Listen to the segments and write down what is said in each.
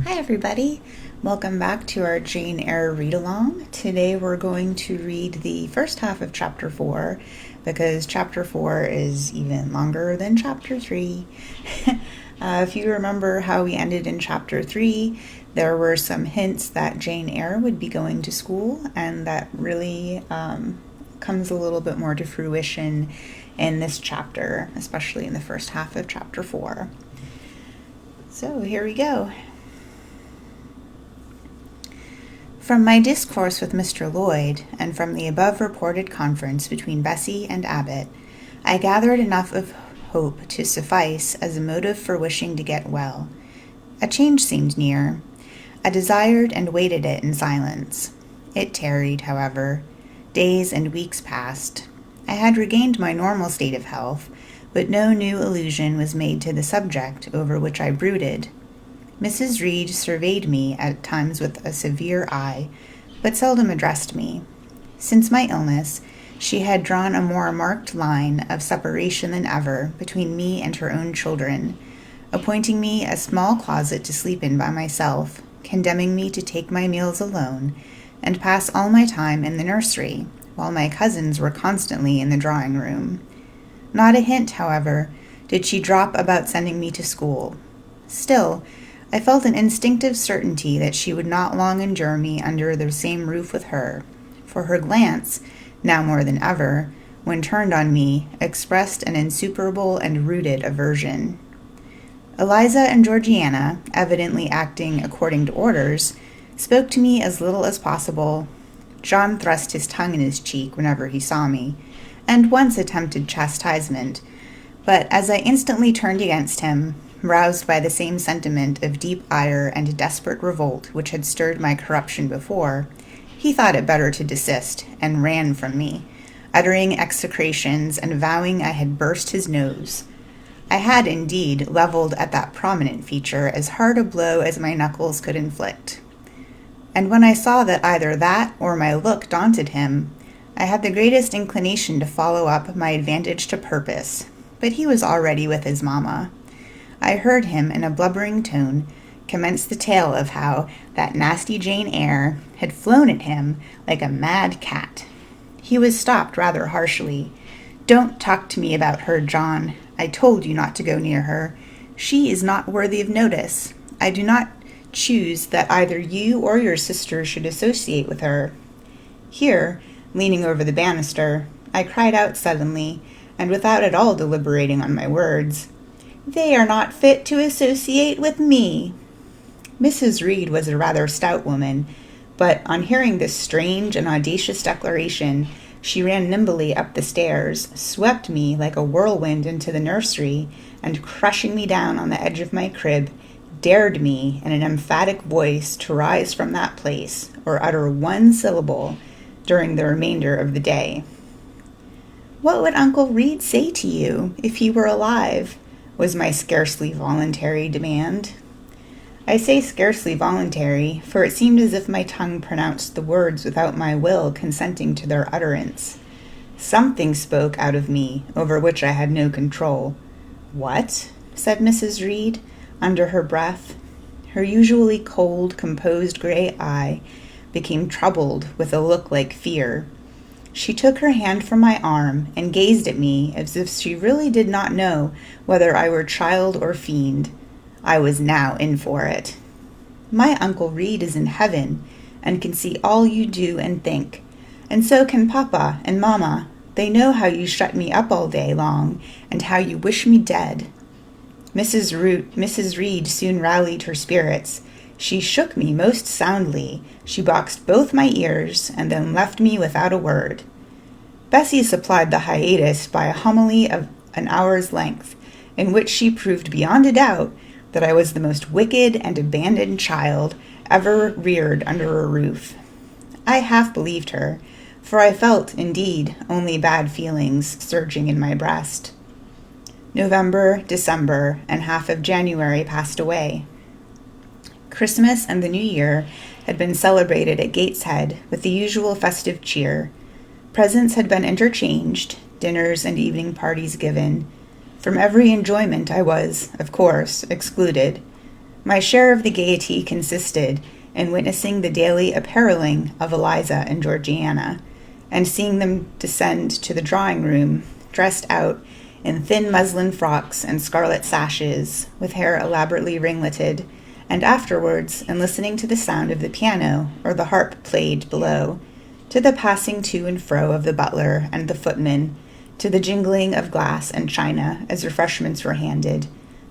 Hi everybody, welcome back to our Jane Eyre read-along. Today we're going to read the first half of Chapter 4 because Chapter 4 is even longer than Chapter 3. If you remember how we ended in Chapter 3, there were some hints that Jane Eyre would be going to school, and that really comes a little bit more to fruition in this chapter, especially in the first half of Chapter 4. So here we go. From my discourse with Mr. Lloyd, and from the above-reported conference between Bessie and Abbot, I gathered enough of hope to suffice as a motive for wishing to get well. A change seemed near. I desired and waited it in silence. It tarried, however. Days and weeks passed. I had regained my normal state of health, but no new allusion was made to the subject over which I brooded. Mrs. Reed surveyed me at times with a severe eye, but seldom addressed me. Since my illness, she had drawn a more marked line of separation than ever between me and her own children, appointing me a small closet to sleep in by myself, condemning me to take my meals alone, and pass all my time in the nursery, while my cousins were constantly in the drawing-room. Not a hint, however, did she drop about sending me to school. Still, I felt an instinctive certainty that she would not long endure me under the same roof with her, for her glance, now more than ever, when turned on me, expressed an insuperable and rooted aversion. Eliza and Georgiana, evidently acting according to orders, spoke to me as little as possible. John thrust his tongue in his cheek whenever he saw me, and once attempted chastisement, but as I instantly turned against him, roused by the same sentiment of deep ire and desperate revolt which had stirred my corruption before, he thought it better to desist, and ran from me, uttering execrations and vowing I had burst his nose. I had, indeed, levelled at that prominent feature as hard a blow as my knuckles could inflict. And when I saw that either that or my look daunted him, I had the greatest inclination to follow up my advantage to purpose, but he was already with his mamma. I heard him, in a blubbering tone, commence the tale of how that nasty Jane Eyre had flown at him like a mad cat. He was stopped rather harshly. "Don't talk to me about her, John. I told you not to go near her. She is not worthy of notice. I do not choose that either you or your sister should associate with her." Here, leaning over the banister, I cried out suddenly, and without at all deliberating on my words, "They are not fit to associate with me." Mrs. Reed was a rather stout woman, but on hearing this strange and audacious declaration, she ran nimbly up the stairs, swept me like a whirlwind into the nursery, and crushing me down on the edge of my crib, dared me in an emphatic voice to rise from that place or utter one syllable during the remainder of the day. "What would Uncle Reed say to you if he were alive?" was my scarcely voluntary demand. I say scarcely voluntary, for it seemed as if my tongue pronounced the words without my will consenting to their utterance. Something spoke out of me, over which I had no control. "What?" said Mrs. Reed, under her breath. Her usually cold, composed gray eye became troubled with a look like fear. She took her hand from my arm and gazed at me as if she really did not know whether I were child or fiend. I was now in for it. "My Uncle Reed is in heaven and can see all you do and think, and so can Papa and Mamma. They know how you shut me up all day long and how you wish me dead." Mrs. Reed soon rallied her spirits. She shook me most soundly. She boxed both my ears, and then left me without a word. Bessie supplied the hiatus by a homily of an hour's length, in which she proved beyond a doubt that I was the most wicked and abandoned child ever reared under a roof. I half believed her, for I felt, indeed, only bad feelings surging in my breast. November, December, and half of January passed away. Christmas and the New Year had been celebrated at Gateshead with the usual festive cheer. Presents had been interchanged, dinners and evening parties given. From every enjoyment I was, of course, excluded. My share of the gaiety consisted in witnessing the daily appareling of Eliza and Georgiana, and seeing them descend to the drawing-room, dressed out in thin muslin frocks and scarlet sashes, with hair elaborately ringleted, and afterwards in listening to the sound of the piano or the harp played below, to the passing to and fro of the butler and the footman, to the jingling of glass and china as refreshments were handed,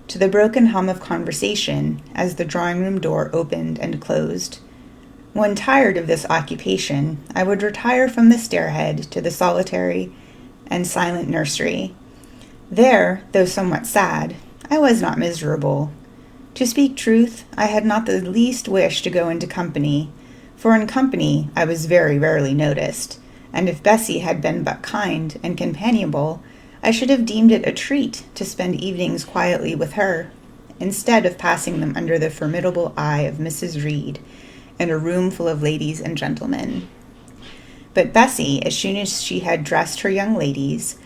to the broken hum of conversation as the drawing-room door opened and closed. When tired of this occupation, I would retire from the stairhead to the solitary and silent nursery. There, though somewhat sad, I was not miserable. To speak truth, I had not the least wish to go into company, for in company I was very rarely noticed, and if Bessie had been but kind and companionable, I should have deemed it a treat to spend evenings quietly with her, instead of passing them under the formidable eye of Mrs. Reed, in a room full of ladies and gentlemen. But Bessie, as soon as she had dressed her young ladies,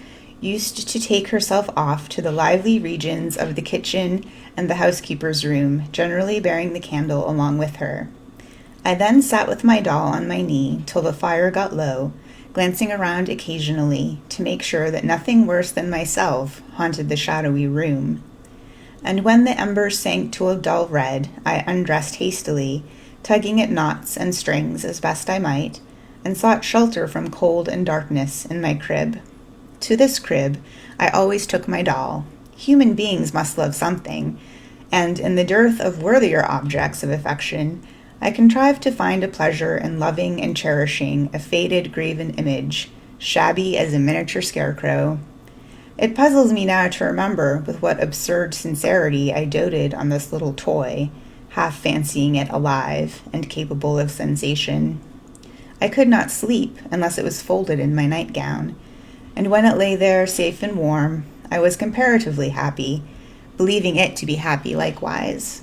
used to take herself off to the lively regions of the kitchen and the housekeeper's room, generally bearing the candle along with her. I then sat with my doll on my knee till the fire got low, glancing around occasionally to make sure that nothing worse than myself haunted the shadowy room. And when the embers sank to a dull red, I undressed hastily, tugging at knots and strings as best I might, and sought shelter from cold and darkness in my crib. To this crib I always took my doll. Human beings must love something, and in the dearth of worthier objects of affection, I contrived to find a pleasure in loving and cherishing a faded graven image, shabby as a miniature scarecrow. It puzzles me now to remember with what absurd sincerity I doted on this little toy, half fancying it alive and capable of sensation. I could not sleep unless it was folded in my nightgown, and when it lay there safe and warm, I was comparatively happy, believing it to be happy likewise.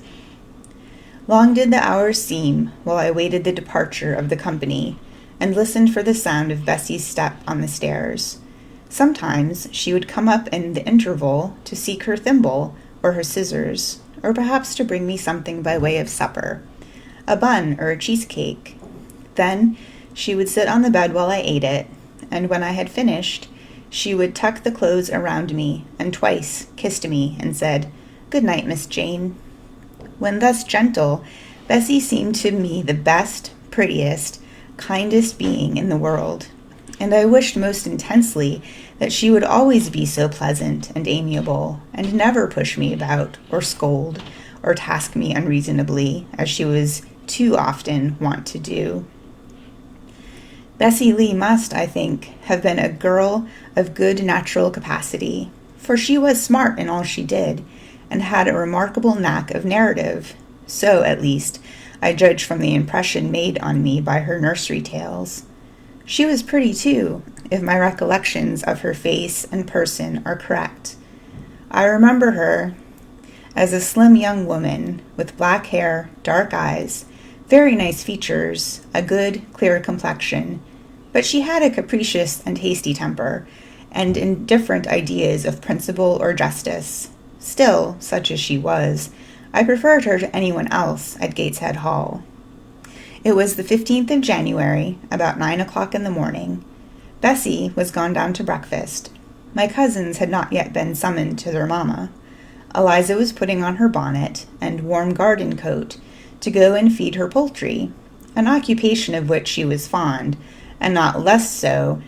Long did the hours seem while I waited the departure of the company, and listened for the sound of Bessie's step on the stairs. Sometimes she would come up in the interval to seek her thimble or her scissors, or perhaps to bring me something by way of supper, a bun or a cheesecake. Then she would sit on the bed while I ate it, and when I had finished, she would tuck the clothes around me and twice kissed me and said, "Good night, Miss Jane." When thus gentle, Bessie seemed to me the best, prettiest, kindest being in the world, and I wished most intensely that she would always be so pleasant and amiable, and never push me about, or scold, or task me unreasonably, as she was too often wont to do. Bessie Lee must, I think, have been a girl of good natural capacity, for she was smart in all she did, and had a remarkable knack of narrative. So, at least, I judge from the impression made on me by her nursery tales. She was pretty, too, if my recollections of her face and person are correct. I remember her as a slim young woman with black hair, dark eyes, very nice features, a good, clear complexion, but she had a capricious and hasty temper, and indifferent ideas of principle or justice. Still, such as she was, I preferred her to anyone else at Gateshead Hall. It was the 15th of January, about 9 o'clock in the morning. Bessie was gone down to breakfast. My cousins had not yet been summoned to their mamma. Eliza was putting on her bonnet and warm garden coat to go and feed her poultry, an occupation of which she was fond, and not less so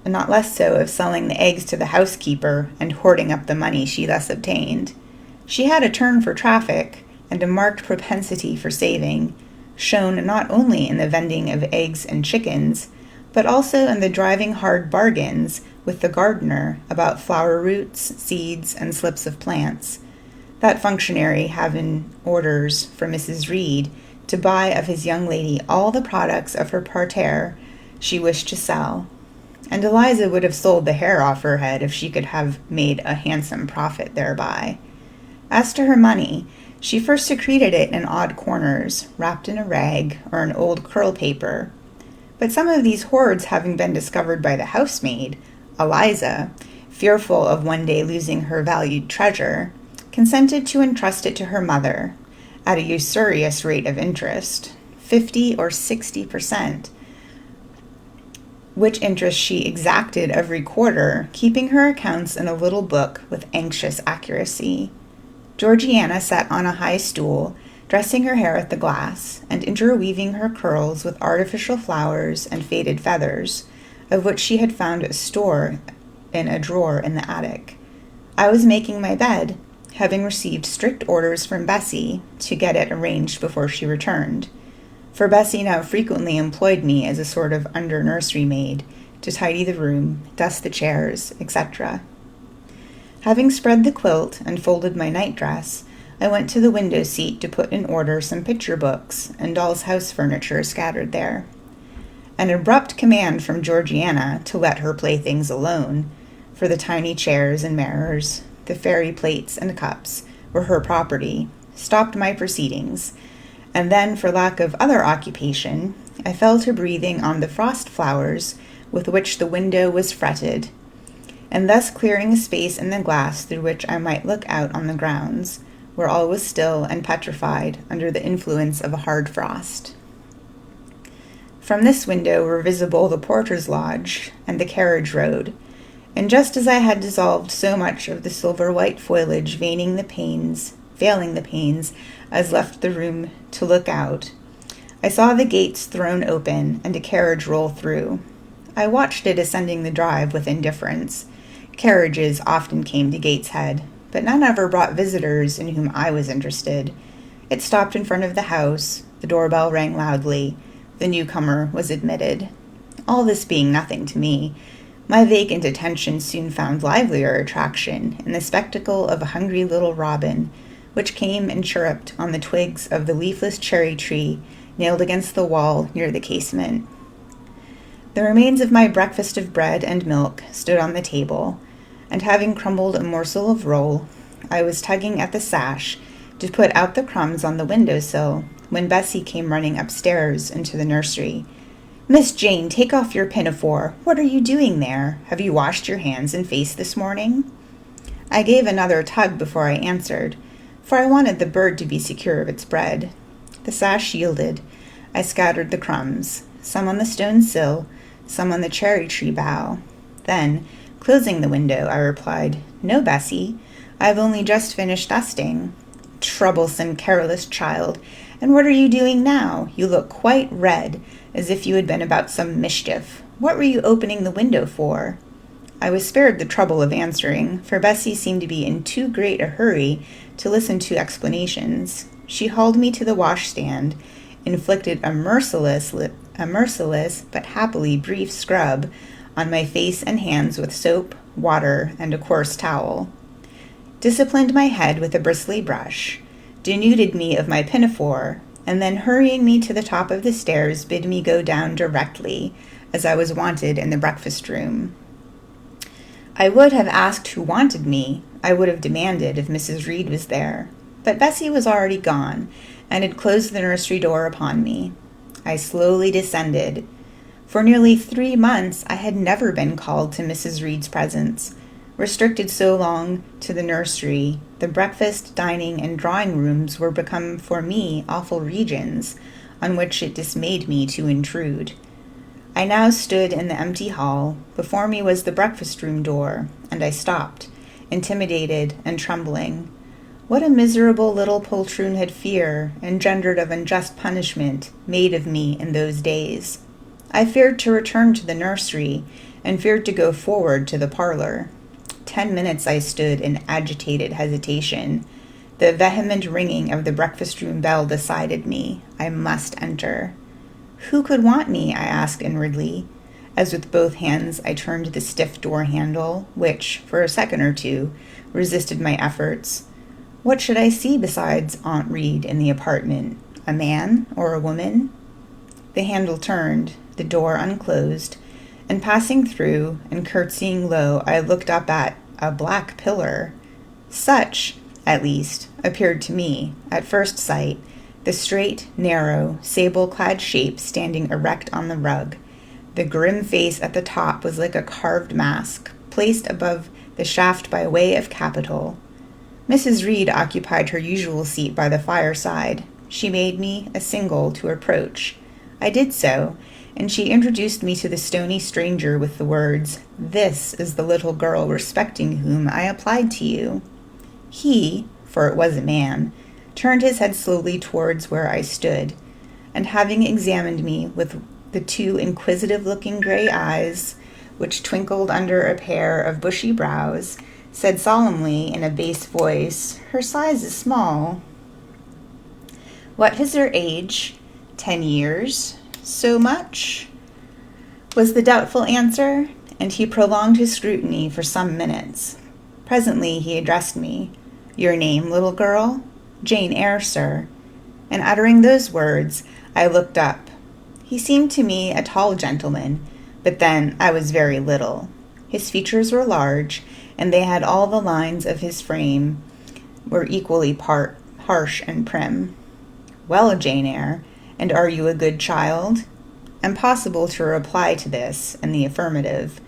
of selling the eggs to the housekeeper and hoarding up the money she thus obtained. She had a turn for traffic and a marked propensity for saving, shown not only in the vending of eggs and chickens, but also in the driving hard bargains with the gardener about flower roots, seeds, and slips of plants, that functionary having orders from Mrs. Reed to buy of his young lady all the products of her parterre she wished to sell, and Eliza would have sold the hair off her head if she could have made a handsome profit thereby. As to her money, she first secreted it in odd corners, wrapped in a rag or an old curl paper. But some of these hoards having been discovered by the housemaid, Eliza, fearful of one day losing her valued treasure, consented to entrust it to her mother, at a usurious rate of interest, 50 or 60%, which interest she exacted every quarter, keeping her accounts in a little book with anxious accuracy. Georgiana sat on a high stool, dressing her hair at the glass, and interweaving her curls with artificial flowers and faded feathers, of which she had found a store in a drawer in the attic. I was making my bed, having received strict orders from Bessie to get it arranged before she returned, for Bessie now frequently employed me as a sort of under-nursery maid to tidy the room, dust the chairs, etc. Having spread the quilt and folded my nightdress, I went to the window seat to put in order some picture books and doll's house furniture scattered there. An abrupt command from Georgiana to let her playthings alone, for the tiny chairs and mirrors, the fairy plates and cups, were her property, stopped my proceedings, and then, for lack of other occupation, I fell to breathing on the frost flowers with which the window was fretted, and thus clearing a space in the glass through which I might look out on the grounds, where all was still and petrified under the influence of a hard frost. From this window were visible the porter's lodge and the carriage road, and just as I had dissolved so much of the silver-white foliage veiling the panes as left the room to look out, I saw the gates thrown open and a carriage roll through. I watched it ascending the drive with indifference. Carriages often came to Gateshead, but none ever brought visitors in whom I was interested. It stopped in front of the house, the doorbell rang loudly, the newcomer was admitted. All this being nothing to me, my vacant attention soon found livelier attraction in the spectacle of a hungry little robin, which came and chirruped on the twigs of the leafless cherry tree nailed against the wall near the casement. The remains of my breakfast of bread and milk stood on the table, and having crumbled a morsel of roll, I was tugging at the sash to put out the crumbs on the window-sill when Bessie came running upstairs into the nursery. "Miss Jane, take off your pinafore. What are you doing there? Have you washed your hands and face this morning?" I gave another tug before I answered, for I wanted the bird to be secure of its bread. The sash yielded. I scattered the crumbs, some on the stone sill, some on the cherry tree bough. Then, closing the window, I replied, "No, Bessie, I've only just finished dusting." "Troublesome, careless child! And what are you doing now? You look quite red, as if you had been about some mischief. What were you opening the window for?" I was spared the trouble of answering, for Bessie seemed to be in too great a hurry to listen to explanations. She hauled me to the washstand, inflicted a merciless but happily brief scrub on my face and hands with soap, water, and a coarse towel, disciplined my head with a bristly brush, denuded me of my pinafore, and then hurrying me to the top of the stairs bid me go down directly, as I was wanted in the breakfast room. I would have asked who wanted me. I would have demanded if Mrs. Reed was there. But Bessie was already gone, and had closed the nursery door upon me. I slowly descended. For nearly 3 months I had never been called to Mrs. Reed's presence. Restricted so long to the nursery, the breakfast, dining, and drawing rooms were become for me awful regions, on which it dismayed me to intrude. I now stood in the empty hall. Before me was the breakfast-room door, and I stopped, intimidated and trembling. What a miserable little poltroon had fear, engendered of unjust punishment, made of me in those days. I feared to return to the nursery, and feared to go forward to the parlor. 10 minutes I stood in agitated hesitation. The vehement ringing of the breakfast-room bell decided me. I must enter. Who could want me? I asked inwardly, as with both hands I turned the stiff door handle, which, for a second or two, resisted my efforts. What should I see besides Aunt Reed in the apartment? A man or a woman? The handle turned, the door unclosed, and passing through and curtsying low, I looked up at a black pillar. Such, at least, appeared to me, at first sight, the straight, narrow, sable-clad shape standing erect on the rug. The grim face at the top was like a carved mask, placed above the shaft by way of capital. Mrs. Reed occupied her usual seat by the fireside. She made me a signal to approach. I did so, and she introduced me to the stony stranger with the words, "This is the little girl respecting whom I applied to you." He, for it was a man, turned his head slowly towards where I stood, and having examined me with the two inquisitive-looking gray eyes, which twinkled under a pair of bushy brows, said solemnly in a bass voice, "Her size is small." "What is her age? 10 years? So much?" was the doubtful answer, and he prolonged his scrutiny for some minutes. Presently he addressed me. "Your name, little girl?" "Jane Eyre, sir." And uttering those words, I looked up. He seemed to me a tall gentleman, but then I was very little. His features were large, and they had all the lines of his frame were equally harsh and prim. "Well, Jane Eyre, and are you a good child?" Impossible to reply to this in the affirmative.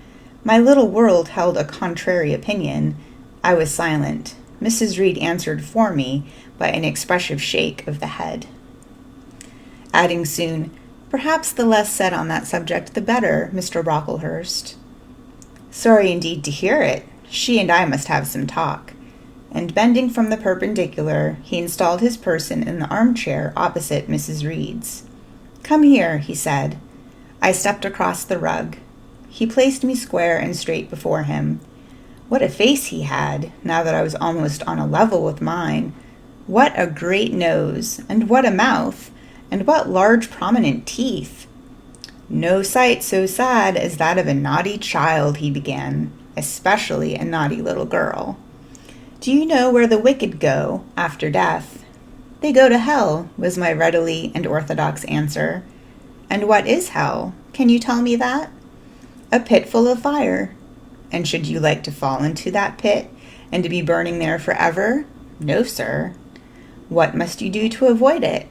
My little world held a contrary opinion. I was silent. Mrs. Reed answered for me by an expressive shake of the head, adding soon, "Perhaps the less said on that subject the better, Mr. Brocklehurst." "Sorry indeed to hear it. She and I must have some talk." And bending from the perpendicular, he installed his person in the armchair opposite Mrs. Reed's. "Come here," he said. I stepped across the rug. He placed me square and straight before him. What a face he had, now that I was almost on a level with mine. What a great nose, and what a mouth, and what large prominent teeth. "No sight so sad as that of a naughty child," he began, "especially a naughty little girl. Do you know where the wicked go after death?" "They go to hell," was my readily and orthodox answer. "And what is hell? Can you tell me that?" "A pit full of fire." "And should you like to fall into that pit, and to be burning there forever?" "No, sir." "What must you do to avoid it?"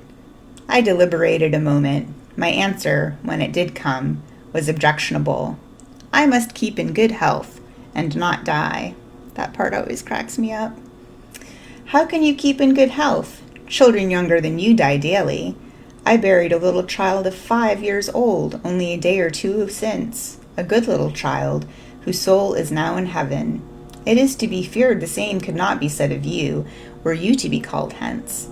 I deliberated a moment. My answer, when it did come, was objectionable. "I must keep in good health, and not die." That part always cracks me up. "How can you keep in good health? Children younger than you die daily. I buried a little child of 5 years old only a day or two since, a good little child, whose soul is now in heaven. It is to be feared the same could not be said of you, were you to be called hence."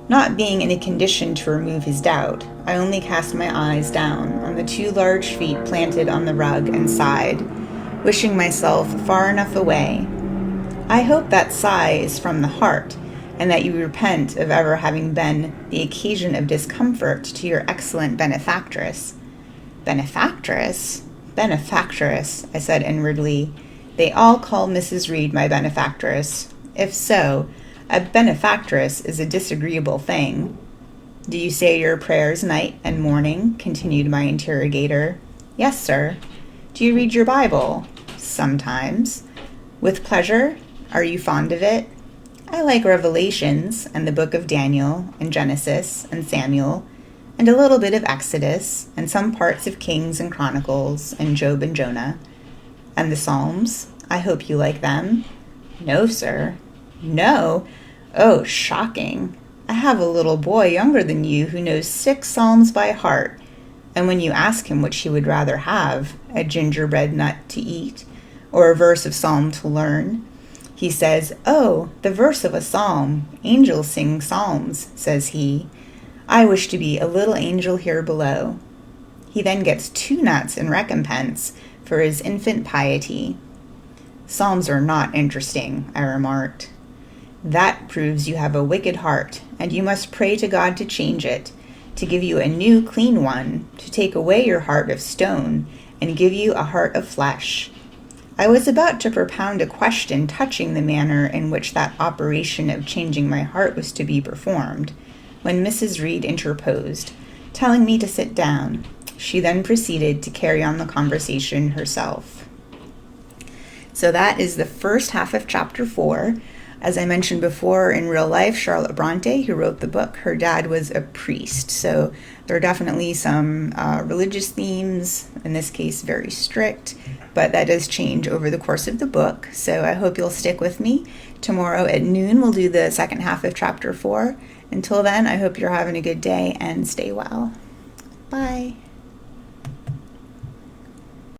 Not being in a condition to remove his doubt, I only cast my eyes down on the 2 large feet planted on the rug and sighed, wishing myself far enough away. I hope that sigh is from the heart, and that you repent of ever having been the occasion of discomfort to your excellent benefactress. "Benefactress? Benefactress," I said inwardly. "They all call Mrs. Reed my benefactress. If so, a benefactress is a disagreeable thing." "Do you say your prayers night and morning?" continued my interrogator. "Yes, sir." "Do you read your Bible?" "Sometimes." "With pleasure? Are you fond of it?" "I like Revelations, and the book of Daniel, and Genesis, and Samuel, and a little bit of Exodus, and some parts of Kings and Chronicles, and Job and Jonah." "And the Psalms? I hope you like them?" "No, sir." "No? Oh, shocking. I have a little boy younger than you who knows 6 Psalms by heart, and when you ask him which he would rather have, a gingerbread nut to eat, or a verse of Psalm to learn, he says, 'Oh, the verse of a psalm. Angels sing psalms,' says he. 'I wish to be a little angel here below.' He then gets 2 nuts in recompense for his infant piety." "Psalms are not interesting," I remarked. "That proves you have a wicked heart, and you must pray to God to change it, to give you a new, clean one, to take away your heart of stone, and give you a heart of flesh." I was about to propound a question touching the manner in which that operation of changing my heart was to be performed, when Mrs. Reed interposed, telling me to sit down. She then proceeded to carry on the conversation herself. So that is the first half of chapter 4. As I mentioned before, in real life, Charlotte Bronte, who wrote the book, her dad was a priest. So there are definitely some religious themes, in this case very strict, but that does change over the course of the book. So I hope you'll stick with me. Tomorrow at noon, we'll do the second half of chapter 4. Until then, I hope you're having a good day and stay well. Bye.